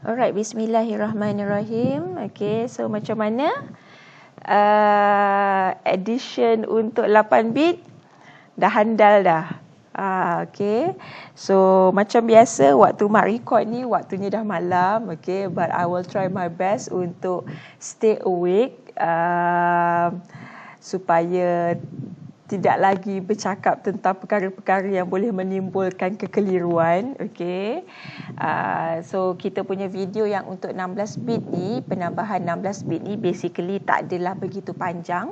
Alright, bismillahirrahmanirrahim. Okay, so macam mana addition untuk 8 bit dah handal dah. Okay, so macam biasa waktu Mak record ni waktunya dah malam. Okay, but I will try my best untuk stay awake supaya tidak lagi bercakap tentang perkara-perkara yang boleh menimbulkan kekeliruan. Okay. So kita punya video yang untuk 16 bit ni, penambahan 16 bit ni basically tak adalah begitu panjang.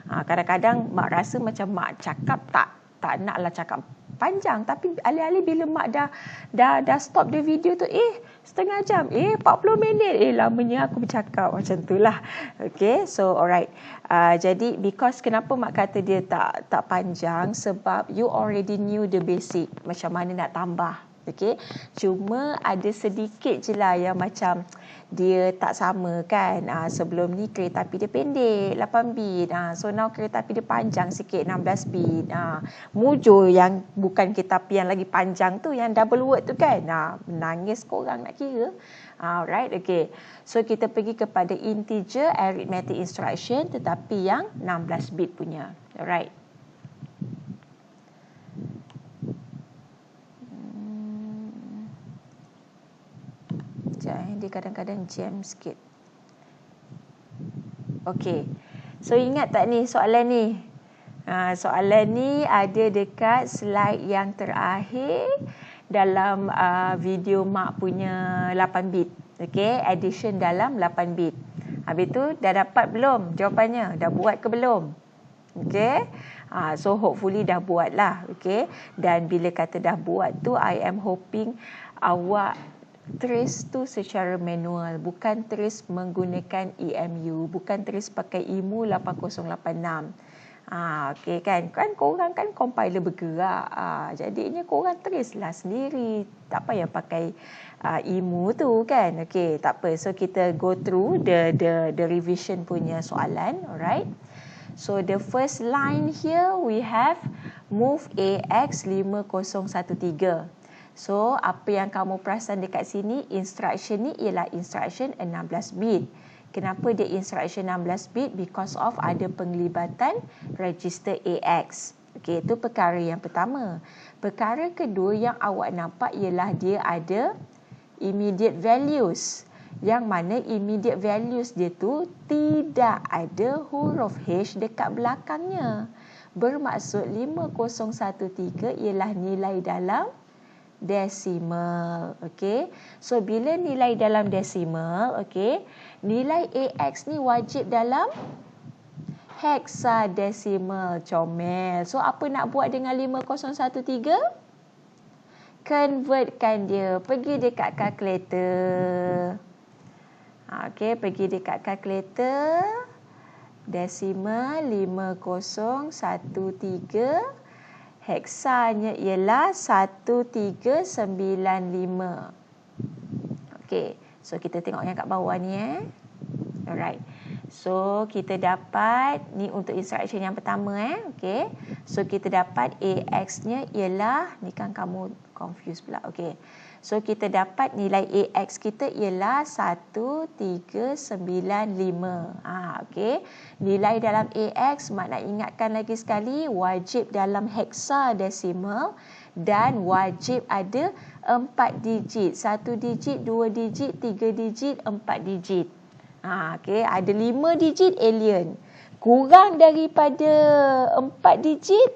Kadang-kadang Mak rasa macam Mak cakap tak naklah cakap panjang, tapi alih-alih bila Mak dah stop the video tu, setengah jam, 40 minit, lamanya aku bercakap, macam itulah. Okay, so alright. Jadi because kenapa Mak kata dia tak panjang, sebab you already knew the basic, macam mana nak tambah. Okay, cuma ada sedikit je lah yang macam dia tak sama kan. Sebelum ni kereta api dia pendek 8 bit, so now kereta api dia panjang sikit 16 bit. Mujur yang bukan kereta api yang lagi panjang tu, yang double word tu kan. Menangis korang nak kira. Alright, okay. So kita pergi kepada integer arithmetic instruction tetapi yang 16 bit punya. Alright. Dia kadang-kadang jam sikit. Okay, so ingat tak ni soalan ni? Soalan ni ada dekat slide yang terakhir dalam video Mak punya 8 bit. Okay, addition dalam 8 bit. Habis tu dah dapat belum jawapannya? Dah buat ke belum? Okay, so hopefully dah buat lah. Okay, dan bila kata dah buat tu, I am hoping awak trace tu secara manual, bukan trace menggunakan EMU, bukan trace pakai IMU 8086. Okay kan korang kan compiler bergerak, jadinya korang trace lah sendiri, tak payah pakai IMU tu kan. Okay, tak apa. So kita go through the revision punya soalan. Alright, so the first line here we have move AX 5013. So, apa yang kamu perasan dekat sini, instruction ni ialah instruction 16 bit. Kenapa dia instruction 16 bit? Because of ada penglibatan register AX. Okey, itu perkara yang pertama. Perkara kedua yang awak nampak ialah dia ada immediate values. Yang mana immediate values dia tu tidak ada huruf H dekat belakangnya. Bermaksud 5013 ialah nilai dalam decimal. Okay, so bila nilai dalam decimal, okay, nilai AX ni wajib dalam hexadecimal. Comel. So apa nak buat dengan 5013? Convertkan dia. Pergi dekat calculator. Okay, pergi dekat calculator. Decimal 5013. Heksanya ialah 1395. Okey, so kita tengok yang kat bawah ni Alright. So kita dapat ni untuk instruction yang pertama Okey. So kita dapat AX-nya ialah, ni kan kamu confuse pula. Okey. So kita dapat nilai AX kita ialah 1395. Okey. Nilai dalam AX, Mak nak ingatkan lagi sekali, wajib dalam hexadecimal dan wajib ada 4 digit. 1 digit, 2 digit, 3 digit, 4 digit. Okey, ada 5 digit alien. Kurang daripada 4 digit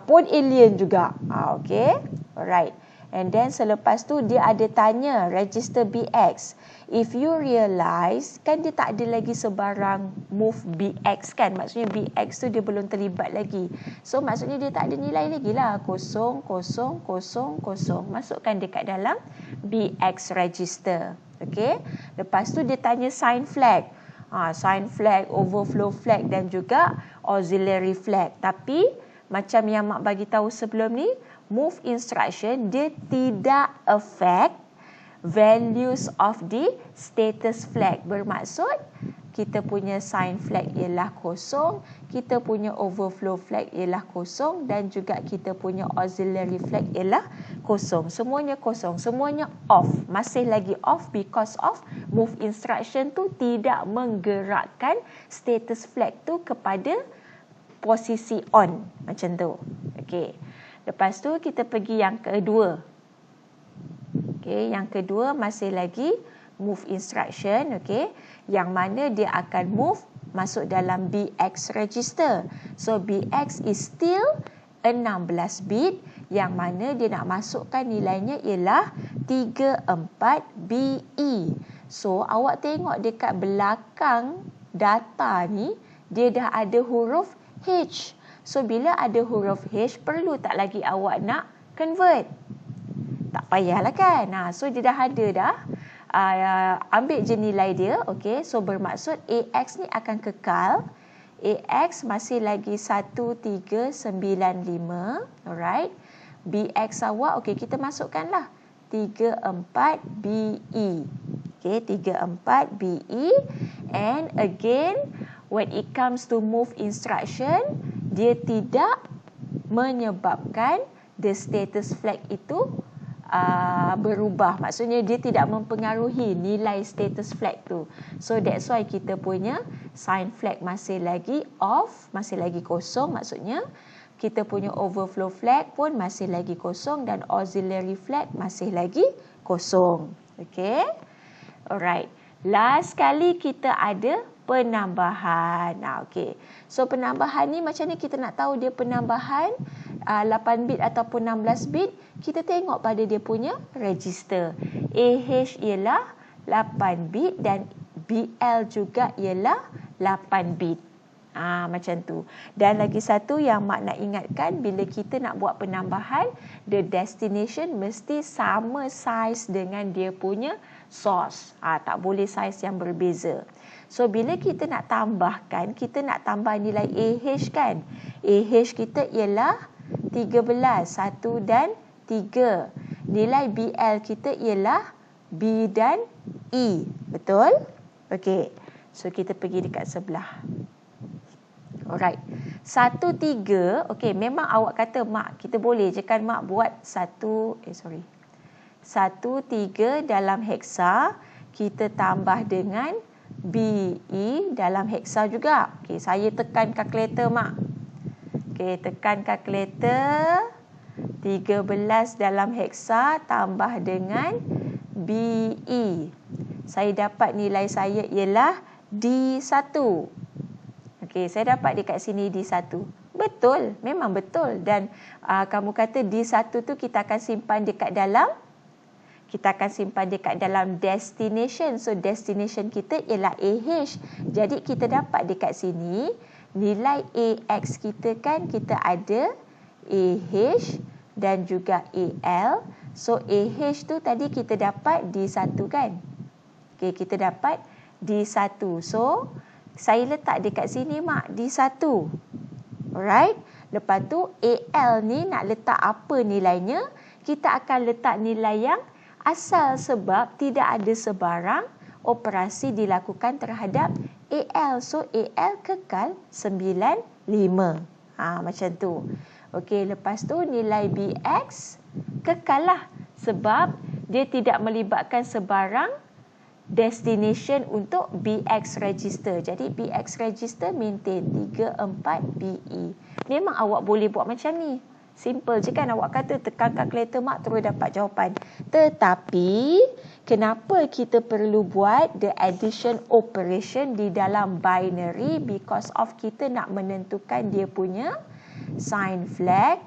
pun alien juga. Okey. Alright. And then selepas tu dia ada tanya register BX. If you realize, kan dia tak ada lagi sebarang move BX kan. Maksudnya BX tu dia belum terlibat lagi. So maksudnya dia tak ada nilai lagi lah. 0000. Masukkan dekat dalam BX register. Okay. Lepas tu dia tanya sign flag. Sign flag, overflow flag dan juga auxiliary flag. Tapi macam yang Mak bagi tahu sebelum ni, move instruction dia tidak affect values of the status flag. Bermaksud kita punya sign flag ialah kosong, kita punya overflow flag ialah kosong dan juga kita punya auxiliary flag ialah kosong. Semuanya kosong, semuanya off. Masih lagi off because of move instruction tu tidak menggerakkan status flag tu kepada posisi on. Macam tu. Okey. Lepas tu kita pergi yang kedua. Okey, yang kedua masih lagi move instruction, okey, yang mana dia akan move masuk dalam BX register. So BX is still 16 bit, yang mana dia nak masukkan nilainya ialah 34BE. So awak tengok dekat belakang data ni dia dah ada huruf H. So bila ada huruf H, perlu tak lagi awak nak convert? Tak payahlah kan. So dia dah ada dah. Ambil je nilai dia. Okay. So bermaksud AX ni akan kekal. AX masih lagi 1395. Alright. BX awak, okay, kita masukkanlah 34BE. Okay, 34BE. And again, when it comes to move instruction, dia tidak menyebabkan the status flag itu berubah. Maksudnya dia tidak mempengaruhi nilai status flag tu. So that's why kita punya sign flag masih lagi off, masih lagi kosong. Maksudnya kita punya overflow flag pun masih lagi kosong dan auxiliary flag masih lagi kosong. Okay. Alright. Last kali kita ada penambahan. Okay. So penambahan ni macam ni kita nak tahu dia penambahan 8 bit ataupun 16 bit. Kita tengok pada dia punya register. AH ialah 8 bit dan BL juga ialah 8 bit. Macam tu. Dan lagi satu yang Mak nak ingatkan, bila kita nak buat penambahan, the destination mesti sama saiz dengan dia punya source. Tak boleh saiz yang berbeza. So bila kita nak tambahkan, kita nak tambah nilai AH kan. AH kita ialah 13, 1 dan 3. Nilai BL kita ialah B dan E. Betul? Okey. So kita pergi dekat sebelah. Alright. 1, 3. Okey, memang awak kata, Mak, kita boleh je kan Mak buat 1, 3 dalam heksa. Kita tambah dengan BE dalam heksa juga. Okey, saya tekan kalkulator Mak. Okey, tekan kalkulator. 13 dalam heksa tambah dengan BE. Saya dapat nilai saya ialah D1. Okey, saya dapat dekat sini D1. Betul, memang betul. Dan kamu kata D1 tu kita akan simpan dekat dalam destination. So destination kita ialah AH. Jadi kita dapat dekat sini nilai AX kita kan, kita ada AH dan juga AL. So AH tu tadi kita dapat D1 kan. Okey, kita dapat D1. So saya letak dekat sini Mak D1. Alright. Lepas tu AL ni nak letak apa nilainya? Kita akan letak nilai yang asal sebab tidak ada sebarang operasi dilakukan terhadap AL. So AL kekal 95. Macam tu. Okey, lepas tu nilai BX kekal lah sebab dia tidak melibatkan sebarang destination untuk BX register. Jadi BX register maintain 34BE. Memang awak boleh buat macam ni. Simple je kan, awak kata tekan kalkulator Mak terus dapat jawapan. Tetapi kenapa kita perlu buat the addition operation di dalam binary? Because of kita nak menentukan dia punya sign flag,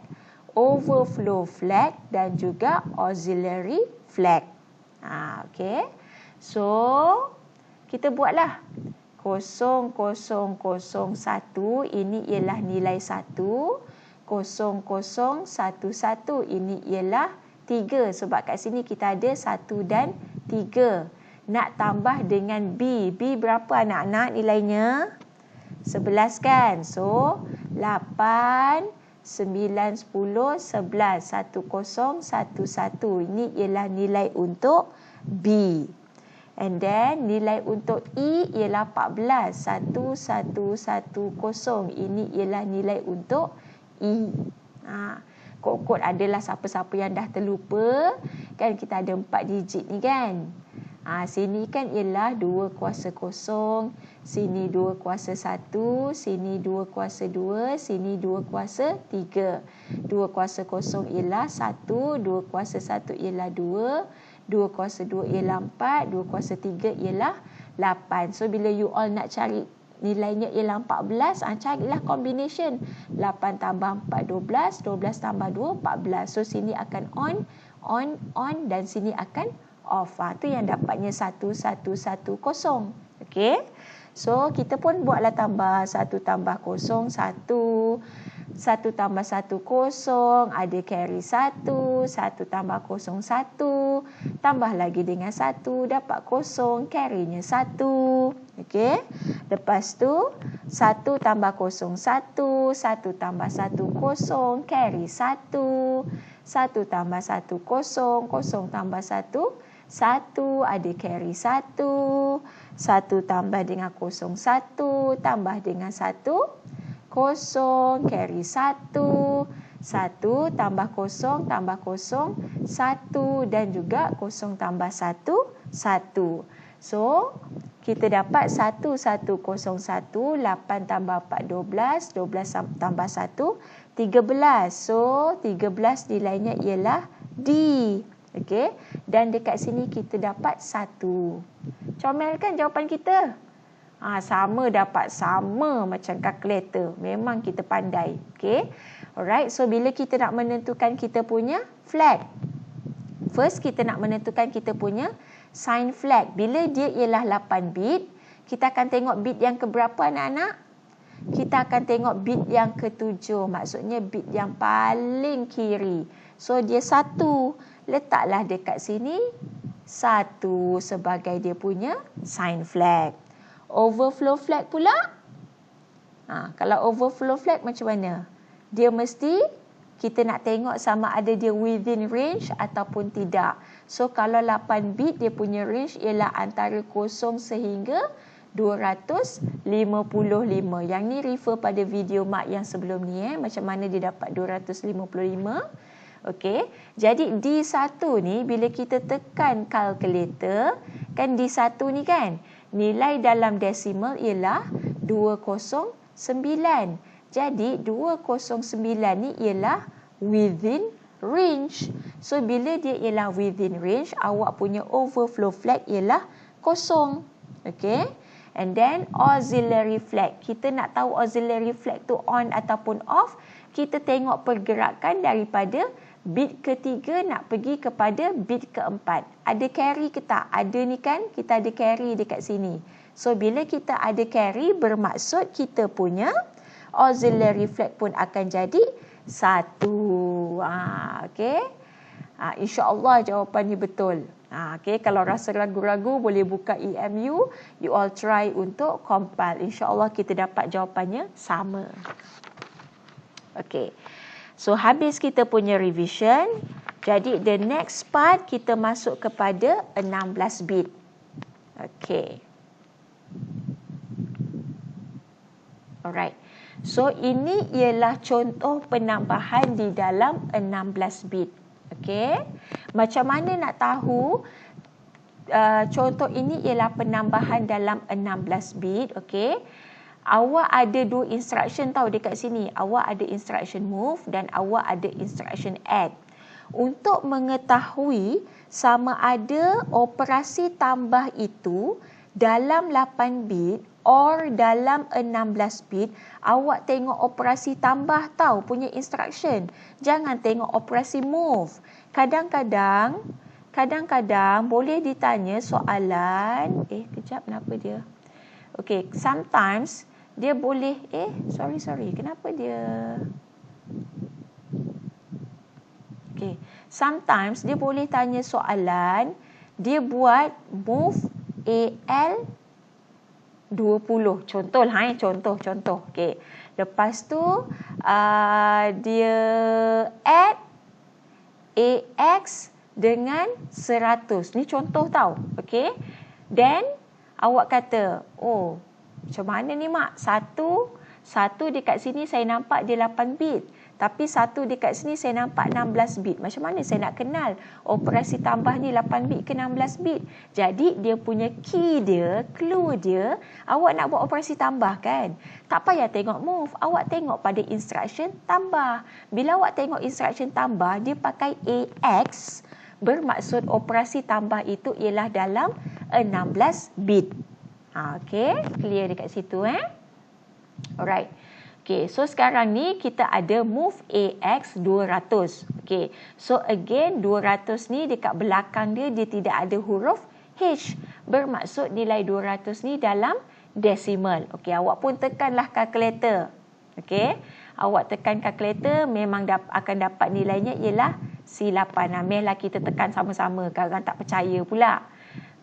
overflow flag dan juga auxiliary flag. Okay. So, kita buatlah 0001, ini ialah nilai 1. 0011, ini ialah 3. Sebab kat sini kita ada 1 dan 3. Nak tambah dengan B. B berapa anak-anak nilainya? 11 kan? So, 8, 9, 10, 11. 1011. Ini ialah nilai untuk B. And then nilai untuk E ialah 14. 1110. Ini ialah nilai untuk E. Kod-kod adalah siapa-siapa yang dah terlupa. Kan kita ada 4 digit ni kan. Sini kan ialah 2 kuasa 0. Sini 2 kuasa 1. Sini 2 kuasa 2. Sini 2 kuasa 3. 2 kuasa 0 ialah 1. 2 kuasa 1 ialah 2. 2 kuasa 2 ialah 4, 2 kuasa 3 ialah 8. So, bila you all nak cari nilainya ialah 14, carilah combination. 8 tambah 4, 12. 12 tambah 2, 14. So, sini akan on dan sini akan off. Tu yang dapatnya 1110. Okay. So, kita pun buatlah tambah 1 tambah 0, 1. 1 tambah 1, 0. Ada carry 1. 1 tambah 0, 1. Tambah lagi dengan 1. Dapat 0. Carry-nya 1. Okey. Lepas tu, 1 tambah 0, 1. 1 tambah 1, 0. Carry 1. 1 tambah 1, 0. 0 tambah 1, 1. Ada carry 1. 1 tambah dengan 0, 1. Tambah dengan 1. 0, carry 1. 1 tambah 0 tambah 0, 1. Dan juga 0 tambah 1, 1. So, kita dapat 1101. 8 tambah 4, 12. 12 tambah 1, 13. So, 13 nilainya ialah D. Okey. Dan dekat sini kita dapat 1. Comel kan jawapan kita? Sama, dapat sama macam kalkulator. Memang kita pandai. Okay. Alright. So, bila kita nak menentukan kita punya flag. First, kita nak menentukan kita punya sign flag. Bila dia ialah 8 bit, kita akan tengok bit yang keberapa anak-anak? Kita akan tengok bit yang ke-7. Maksudnya bit yang paling kiri. So, dia 1. Letaklah dekat sini 1 sebagai dia punya sign flag. Overflow flag pula. Kalau overflow flag macam mana? Dia mesti kita nak tengok sama ada dia within range ataupun tidak. So, kalau 8 bit dia punya range ialah antara 0 sehingga 255. Yang ni refer pada video Mak yang sebelum ni. Macam mana dia dapat 255. Okey. Jadi D1 ni bila kita tekan kalkulator, kan D1 ni kan, nilai dalam desimal ialah 209. Jadi 209 ni ialah within range. So bila dia ialah within range, awak punya overflow flag ialah 0. Okay. And then auxiliary flag. Kita nak tahu auxiliary flag tu on ataupun off. Kita tengok pergerakan daripada bit ketiga nak pergi kepada bit keempat. Ada carry ke tak? Ada ni kan, kita ada carry dekat sini. So, bila kita ada carry, bermaksud kita punya auxiliary flag pun akan jadi 1. Okay. InsyaAllah jawapan ni betul. Okay. Kalau rasa ragu-ragu, boleh buka EMU. You all try untuk compile. InsyaAllah kita dapat jawapannya sama. Okay. So, habis kita punya revision. Jadi, the next part kita masuk kepada 16 bit. Okay. Alright. So, ini ialah contoh penambahan di dalam 16 bit. Okay. Macam mana nak tahu contoh ini ialah penambahan dalam 16 bit. Okay. Awak ada 2 instruction tahu dekat sini. Awak ada instruction move dan awak ada instruction add. Untuk mengetahui sama ada operasi tambah itu dalam 8 bit or dalam 16 bit, awak tengok operasi tambah tahu punya instruction. Jangan tengok operasi move. Kadang-kadang boleh ditanya soalan. Kejap, kenapa dia? Okay, sometimes dia boleh, sorry, kenapa dia? Okay, sometimes dia boleh tanya soalan, dia buat move AL 20. Contoh. Okay. Lepas tu, dia add AX dengan 100. Ni contoh tau. Okay. Then awak kata, oh macam mana ni mak? Satu dekat sini saya nampak dia 8 bit. Tapi satu dekat sini saya nampak 16 bit. Macam mana saya nak kenal operasi tambah ni 8 bit ke 16 bit? Jadi dia punya key dia, clue dia, awak nak buat operasi tambah kan? Tak payah tengok move. Awak tengok pada instruction tambah. Bila awak tengok instruction tambah, dia pakai AX, bermaksud operasi tambah itu ialah dalam 16 bit. Okay, clear dekat situ Alright. Okay, so sekarang ni kita ada move AX 200. Okay, so again 200 ni dekat belakang dia tidak ada huruf H. Bermaksud nilai 200 ni dalam decimal. Okay, awak pun tekanlah kalkulator. Okay, awak tekan kalkulator memang akan dapat nilainya ialah C8. Amehlah kita tekan sama-sama. Kadang tak percaya pula.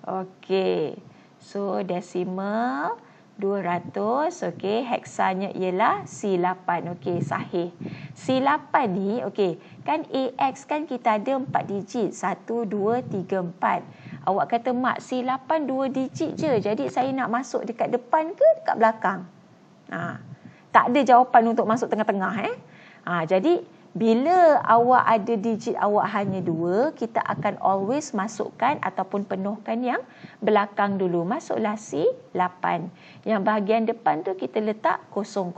Okay, so decimal 200, okey, heksanya ialah C8. Okey, sahih. C8 ni, okey, kan AX kan kita ada 4 digit. 1, 2, 3, 4. Awak kata, mak, C8 2 digit je. Jadi saya nak masuk dekat depan ke dekat belakang? Tak ada jawapan untuk masuk tengah-tengah. Jadi, bila awak ada digit awak hanya 2, kita akan always masukkan ataupun penuhkan yang belakang dulu. Masuklah C8. Yang bahagian depan tu kita letak 00.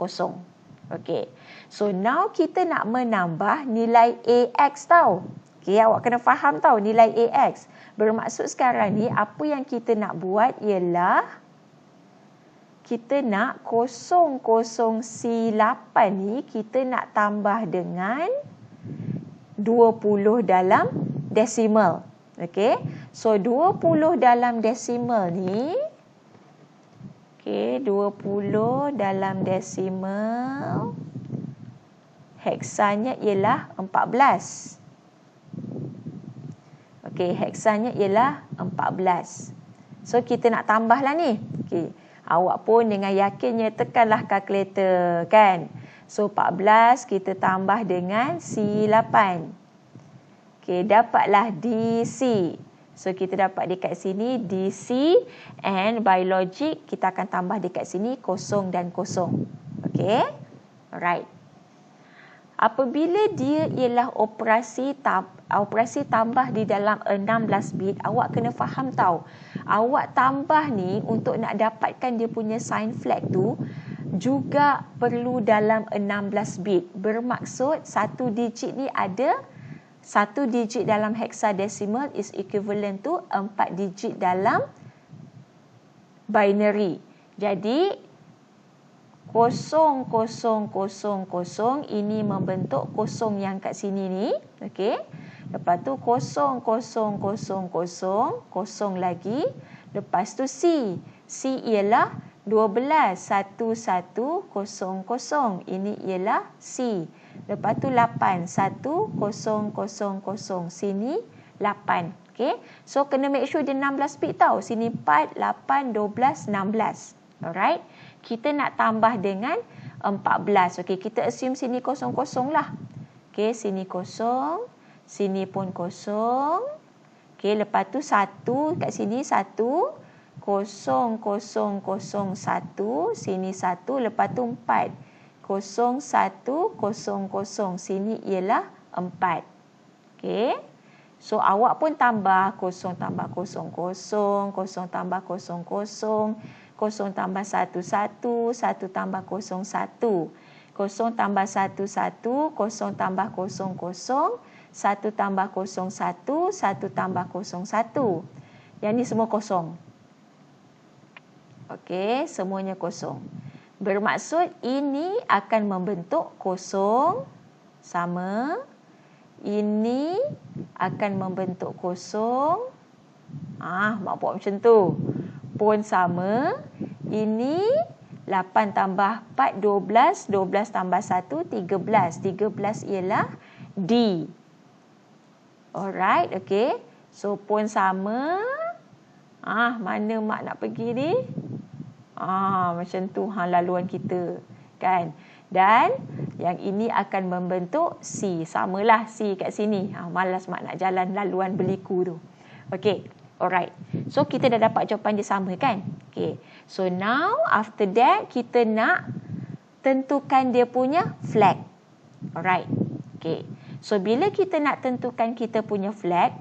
Okey. So now kita nak menambah nilai AX tau. Okey, awak kena faham tau nilai AX. Bermaksud sekarang ni apa yang kita nak buat ialah kita nak 00 C8 ni kita nak tambah dengan 20 dalam decimal. Okey. So 20 dalam decimal ni, okey, 20 dalam decimal heksanya ialah 14. Okey, heksanya ialah 14. So kita nak tambahlah ni. Okey. Awak pun dengan yakinnya tekanlah kalkulator kan. So 14 kita tambah dengan C8. Okey, dapatlah DC. So kita dapat dekat sini DC, and by logic kita akan tambah dekat sini 0 dan 0. Okey. Alright. Apabila dia ialah operasi tambah di dalam 16 bit, awak kena faham tau. Awak tambah ni untuk nak dapatkan dia punya sign flag tu juga perlu dalam 16 bit. Bermaksud satu digit ni ada, satu digit dalam hexadecimal is equivalent to 4 digit dalam binary. Jadi 0000 ini membentuk kosong yang kat sini ni. Okey. Lepas tu 0000 kosong lagi. Lepas tu C. C ialah 12 1100. Ini ialah C. Lepas tu 8 1000. Sini 8. Okey. So kena make sure dia 16 bit tau. Sini 4 8 12 16. Alright. Kita nak tambah dengan 14. Okey, kita assume sini 00 lah. Okey, sini 0, sini pun 0. Okey, lepas tu 1 kat sini 1, 0001, sini 1, lepas tu 4. 0100, sini ialah 4. Okey. So awak pun tambah 0 tambah 00, 0 tambah 00, 0 tambah 11, 1 tambah 01, 0 tambah 11, 0 tambah 00, 1 tambah 01, 1 tambah 01. Yang ni semua kosong. Okey, semuanya kosong. Bermaksud ini akan membentuk kosong sama. Ini akan membentuk kosong. Mak buat macam tu. Pun sama. Ini 8 tambah 4, 12. 12 tambah 1, 13. 13 ialah D. Alright, okay. So, pun sama. Mana mak nak pergi ni? Macam tu laluan kita. Kan? Dan yang ini akan membentuk C. Samalah C kat sini. Malas mak nak jalan laluan berliku tu. Okay. Alright. So kita dah dapat jawapan dia sama kan? Okay. So now after that kita nak tentukan dia punya flag. Alright. Okay. So bila kita nak tentukan kita punya flag,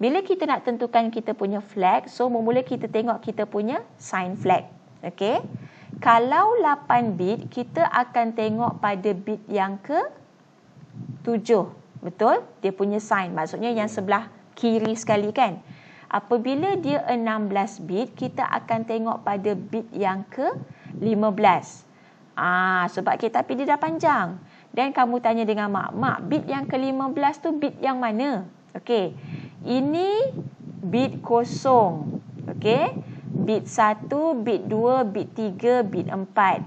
bila kita nak tentukan kita punya flag, so mula kita tengok kita punya sign flag. Okay. Kalau 8 bit, kita akan tengok pada bit yang ke-7. Betul? Dia punya sign. Maksudnya yang sebelah kiri sekali kan. Apabila dia 16 bit, kita akan tengok pada bit yang ke-15. Sebab tapi dia dah panjang. Dan kamu tanya dengan mak, bit yang ke-15 tu bit yang mana? Okey. Ini bit kosong. Okey. Bit 1, bit 2, bit 3, bit 4.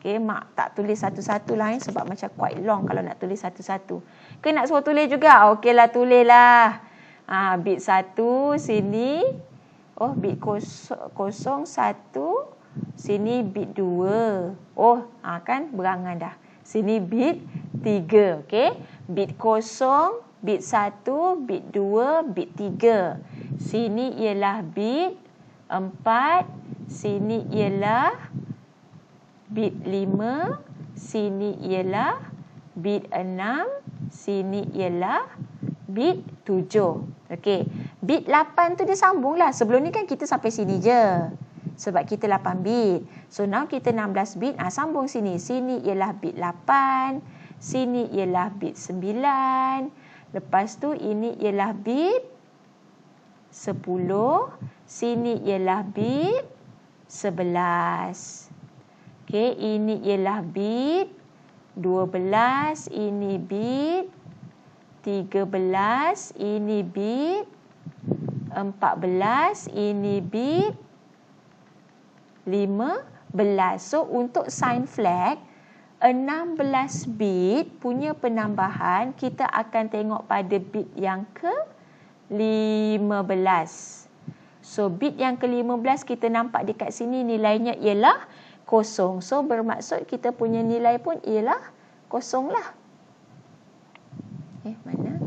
Okey, mak tak tulis satu-satu lah sebab macam quite long kalau nak tulis satu-satu. Ke nak suruh tulis juga? Okeylah, tulislah. Bit 1 sini. Bit kosong 1. Sini bit 2. Kan berangan dah. Sini bit 3. Okey. Bit kosong, bit 1, bit 2, bit 3. Sini ialah bit 4. Sini ialah bit 5. Sini ialah bit 6. Sini ialah bit 7. Okey. Bit 8 tu dia sambung lah. Sebelum ni kan kita sampai sini je. Sebab kita 8 bit. So now kita 16 bit. Sambung sini. Sini ialah bit 8. Sini ialah bit 9. Lepas tu ini ialah bit 10. Sini ialah bit 11. Okey, ini ialah bit 12. Ini bit 13. Ini bit 14. Ini bit 15. So untuk sign flag 16 bit punya penambahan, kita akan tengok pada bit yang ke-15. So bit yang ke-15 kita nampak dekat sini nilainya ialah kosong. So bermaksud kita punya nilai pun ialah kosong lah. Mana?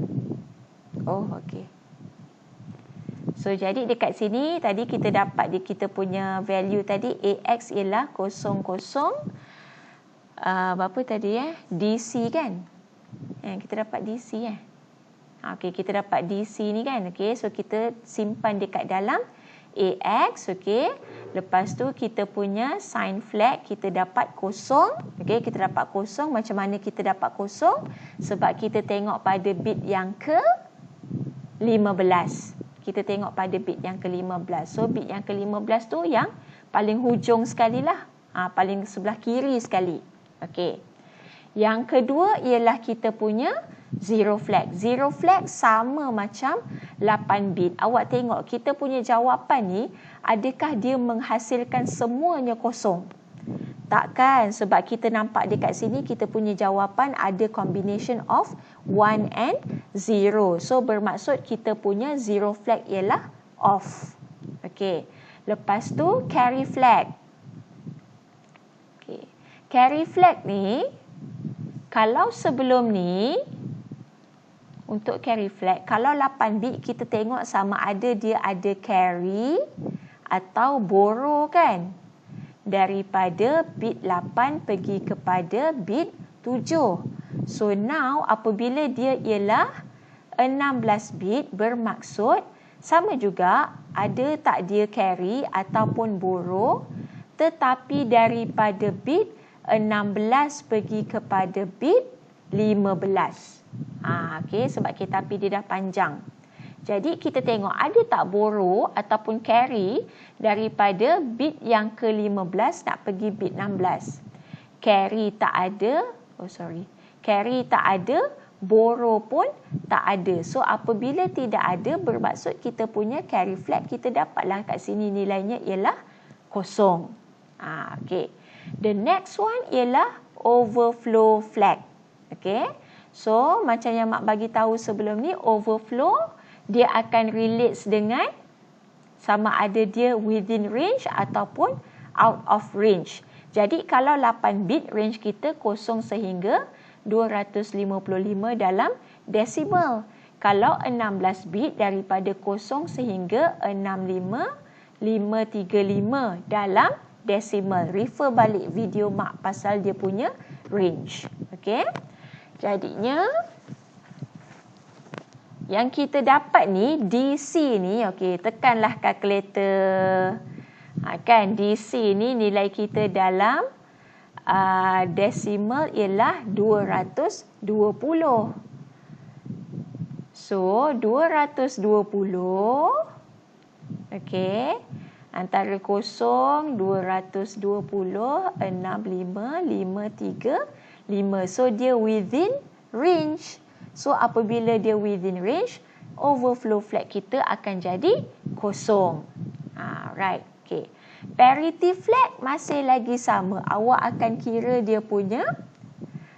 Okey. So, jadi dekat sini tadi kita dapat kita punya value tadi AX ialah 00 berapa tadi DC kan? Kita dapat DC Okey, kita dapat DC ni kan. Okey, so kita simpan dekat dalam AX. Okey, lepas tu kita punya sign flag kita dapat kosong. Okey, kita dapat kosong. Macam mana kita dapat kosong? Sebab kita tengok pada bit yang ke-15. Kita tengok pada bit yang ke-15. So, bit yang ke-15 tu yang paling hujung sekali lah. Paling sebelah kiri sekali. Okey. Yang kedua ialah kita punya zero flag. Zero flag sama macam 8 bit. Awak tengok kita punya jawapan ni, adakah dia menghasilkan semuanya kosong? Takkan, sebab kita nampak dekat sini kita punya jawapan ada combination of 1 and 0. So bermaksud kita punya zero flag ialah off. Okey. Lepas tu carry flag. Okey. Carry flag ni kalau sebelum ni untuk carry flag, kalau 8 bit kita tengok sama ada dia ada carry atau borrow kan? Daripada bit 8 pergi kepada bit 7. So now apabila dia ialah 16 bit, bermaksud sama juga ada tak dia carry ataupun borrow, tetapi daripada bit 16 pergi kepada bit 15. Okey, sebab tapi dia dah panjang. Jadi kita tengok ada tak borrow ataupun carry daripada bit yang ke-15 nak pergi bit 16. Carry tak ada, carry tak ada, borrow pun tak ada. So apabila tidak ada, bermaksud kita punya carry flag kita dapatlah kat sini nilainya ialah kosong. Okey. The next one ialah overflow flag. Okey. So macam yang mak bagi tahu sebelum ni, overflow dia akan relates dengan sama ada dia within range ataupun out of range. Jadi kalau 8 bit range kita 0 sehingga 255 dalam decimal. Kalau 16 bit daripada 0 sehingga 65535 dalam decimal. Refer balik video mak pasal dia punya range. Okey. Jadinya yang kita dapat ni DC ni, okey, tekanlah kalkulator. Kan DC ni nilai kita dalam decimal ialah 220. So 220, okey, antara 0, 220, 65535. So dia within range. So apabila dia within range, overflow flag kita akan jadi kosong. Right. Okay. Parity flag masih lagi sama. Awak akan kira dia punya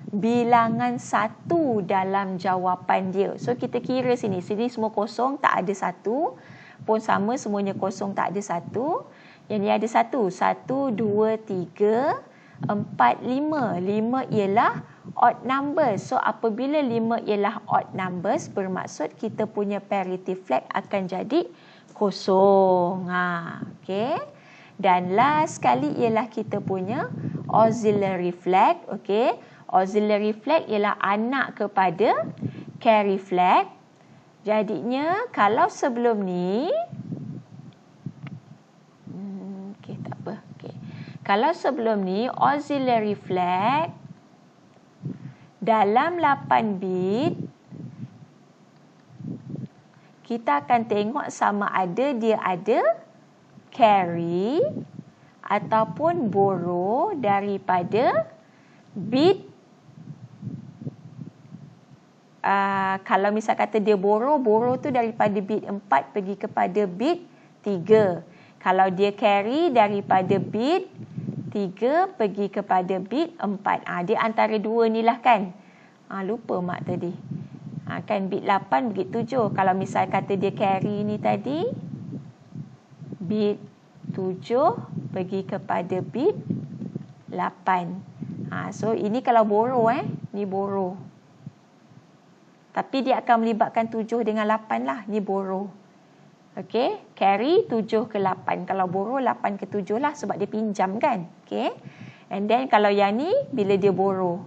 bilangan 1 dalam jawapan dia. So kita kira sini. Sini semua kosong, tak ada 1. Pun sama, semuanya kosong, tak ada 1. Yang ni ada 1. 1, 2, 3, 4, 5. 5 ialah odd numbers. So apabila 5 ialah odd numbers, bermaksud kita punya parity flag akan jadi kosong. Okay. Dan last sekali ialah kita punya auxiliary flag. Okay. Auxiliary flag ialah anak kepada carry flag. Jadinya kalau sebelum ni, okay, tak apa. Okay. Kalau sebelum ni auxiliary flag dalam 8 bit, kita akan tengok sama ada dia ada carry ataupun borrow daripada bit. Kalau misal kata dia borrow tu daripada bit 4 pergi kepada bit 3. Kalau dia carry daripada bit 3 pergi kepada bit 4. Dia antara dua ni lah kan. Lupa mak tadi. Kan bit 8 bit 7. Kalau misal kata dia carry ni tadi, bit 7 pergi kepada bit 8. So ini kalau borrow ni borrow. Tapi dia akan melibatkan 7 dengan 8 lah. Ni borrow. Okay. Carry 7 ke 8. Kalau borrow 8 ke 7 lah. Sebab dia pinjam kan. Okay. And then kalau yang ni bila dia borrow.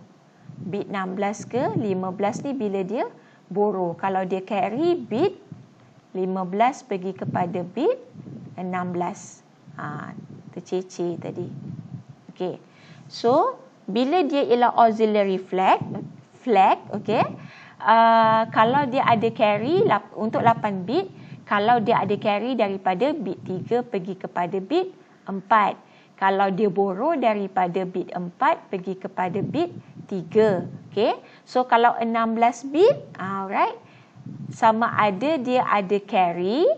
Bit 16 ke 15 ni bila dia borrow. Kalau dia carry bit 15 pergi kepada bit 16. Terceceh tadi. Okay. So, bila dia ialah auxiliary flag, okay. Kalau dia ada carry untuk 8 bit, kalau dia ada carry daripada bit 3 pergi kepada bit 4. Kalau dia borrow daripada bit 4 pergi kepada bit 3. Okay. So kalau 16 bit, alright, sama ada dia ada carry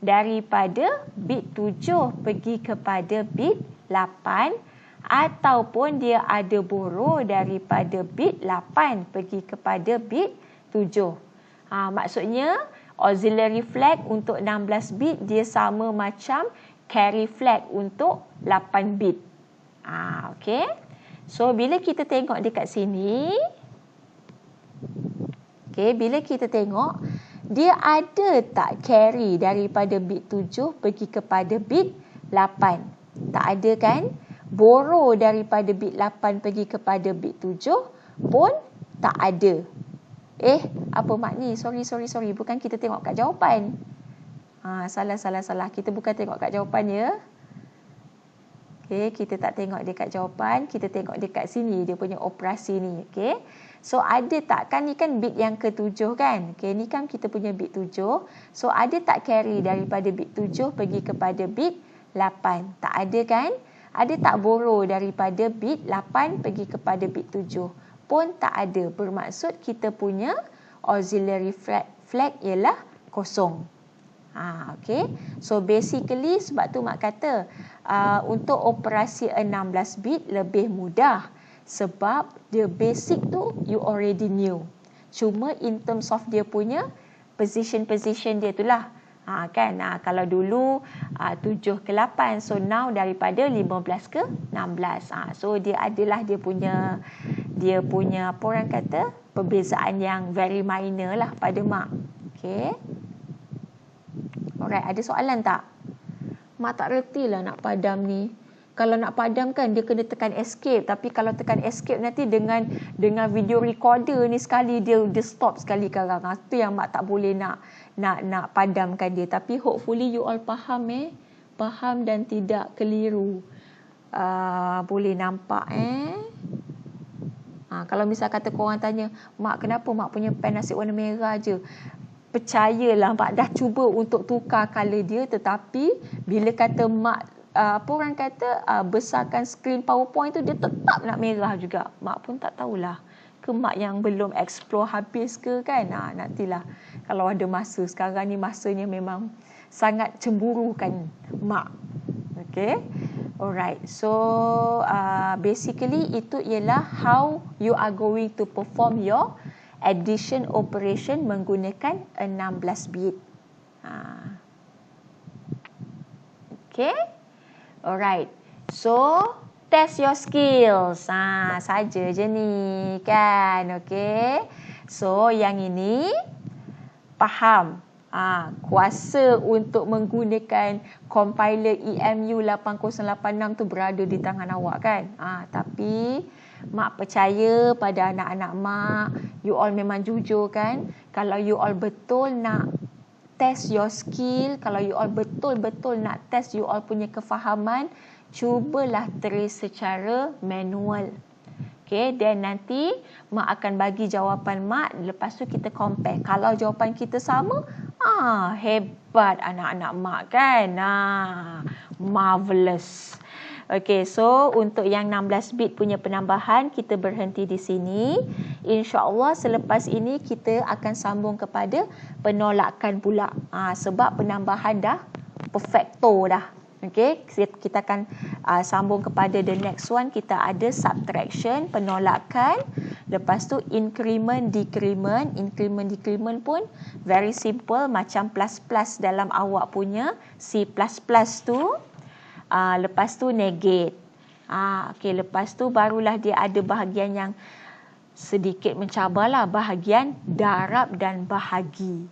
daripada bit 7 pergi kepada bit 8 ataupun dia ada borrow daripada bit 8 pergi kepada bit 7. Maksudnya auxiliary flag untuk 16 bit dia sama macam carry flag untuk 8 bit. Okay. So bila kita tengok dekat sini, okay, bila kita tengok dia ada tak carry daripada bit 7 pergi kepada bit 8? Tak ada kan? Borrow daripada bit 8 pergi kepada bit 7 pun tak ada. Apa mak ni? Sorry. Bukan kita tengok kat jawapan. Salah. Kita bukan tengok kat jawapan ya. Okay, kita tak tengok dekat jawapan. Kita tengok dekat sini dia punya operasi ni. Okay. So ada tak? Kan ni kan bit yang ke-7 kan? Okay, ni kan kita punya bit 7. So ada tak carry daripada bit 7 pergi kepada bit 8? Tak ada kan? Ada tak borrow daripada bit 8 pergi kepada bit 7? Pun tak ada. Bermaksud kita punya auxiliary flag ialah kosong. Okay. So basically sebab tu mak kata untuk operasi 16 bit lebih mudah. Sebab the basic tu you already knew. Cuma in terms of dia punya position dia tu lah. Kan kalau dulu 7 ke 8, so now daripada 15 ke 16. So dia adalah dia punya apa orang kata, perbezaan yang very minor lah pada mak. Okay. Alright, ada soalan tak? Mak tak reti lah nak padam ni. Kalau nak padam kan dia kena tekan escape. Tapi kalau tekan escape nanti dengan video recorder ni sekali dia stop sekali karang. Itu yang mak tak boleh nak padamkan dia. Tapi hopefully you all faham faham dan tidak keliru. Boleh nampak kalau misal kata korang tanya, mak kenapa mak punya pen nasib warna merah je? Percayalah mak dah cuba untuk tukar colour dia, tetapi bila kata mak orang kata besarkan skrin PowerPoint tu dia tetap nak merah juga. Mak pun tak tahulah. Ke mak yang belum explore habis ke kan? Nantilah kalau ada masa. Sekarang ni masanya memang sangat cemburu kan mak. Okay. Alright. So basically itu ialah how you are going to perform your addition operation menggunakan 16 bit. Okay. Alright. So test your skills. Saja je ni kan. Okay. So yang ini faham. Kuasa untuk menggunakan compiler EMU 8086 tu berada di tangan awak kan. Tapi mak percaya pada anak-anak mak, you all memang jujur kan. Kalau you all betul nak test your skill, kalau you all betul-betul nak test you all punya kefahaman, cubalah trace secara manual. Okay, then nanti mak akan bagi jawapan mak, lepas tu kita compare. Kalau jawapan kita sama, hebat anak-anak mak kan. Marvelous. Okay, so untuk yang 16 bit punya penambahan, kita berhenti di sini. InsyaAllah selepas ini kita akan sambung kepada penolakan pula. Sebab penambahan dah perfecto dah. Okay, kita akan sambung kepada the next one. Kita ada subtraction, penolakan. Lepas tu increment, decrement. Increment, decrement pun very simple. Macam plus-plus dalam awak punya C++ tu. Lepas tu negate. Okay, lepas tu barulah dia ada bahagian yang sedikit mencabarlah, bahagian darab dan bahagi.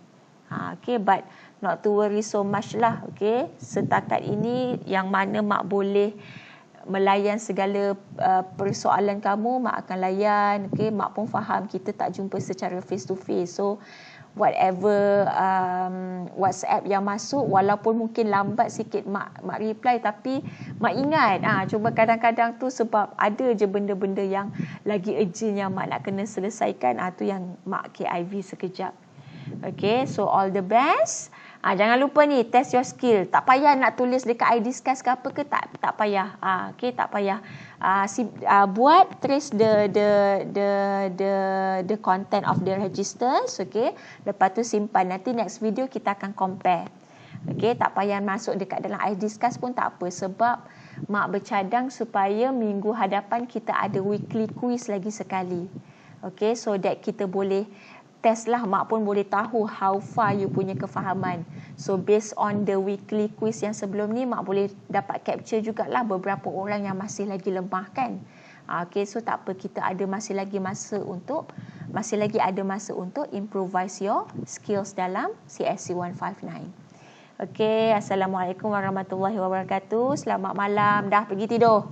Okay, but not to worry so much lah. Okay, setakat ini yang mana mak boleh melayan segala persoalan kamu, mak akan layan. Okay, mak pun faham kita tak jumpa secara face to face. So whatever WhatsApp yang masuk, walaupun mungkin lambat sikit mak reply, tapi mak ingat cuma kadang-kadang tu sebab ada je benda-benda yang lagi urgent yang mak nak kena selesaikan. Tu yang mak KIV sekejap. Okay, so all the best. Jangan lupa ni, test your skill. Tak payah nak tulis dekat iDiscuss ke apa ke, tak payah. Okay, tak payah. Buat trace the content of the registers. Okay, lepas tu simpan. Nanti next video kita akan compare. Okay, tak payah masuk dekat dalam iDiscuss pun tak apa, sebab mak bercadang supaya minggu hadapan kita ada weekly quiz lagi sekali. Okay, so that kita boleh test lah, mak pun boleh tahu how far you punya kefahaman. So based on the weekly quiz yang sebelum ni, mak boleh dapat capture jugalah beberapa orang yang masih lagi lemah kan. Okay, so tak apa, kita ada masih lagi ada masa untuk improvise your skills dalam CSC 159. Okay, Assalamualaikum warahmatullahi wabarakatuh. Selamat malam, dah pergi tidur.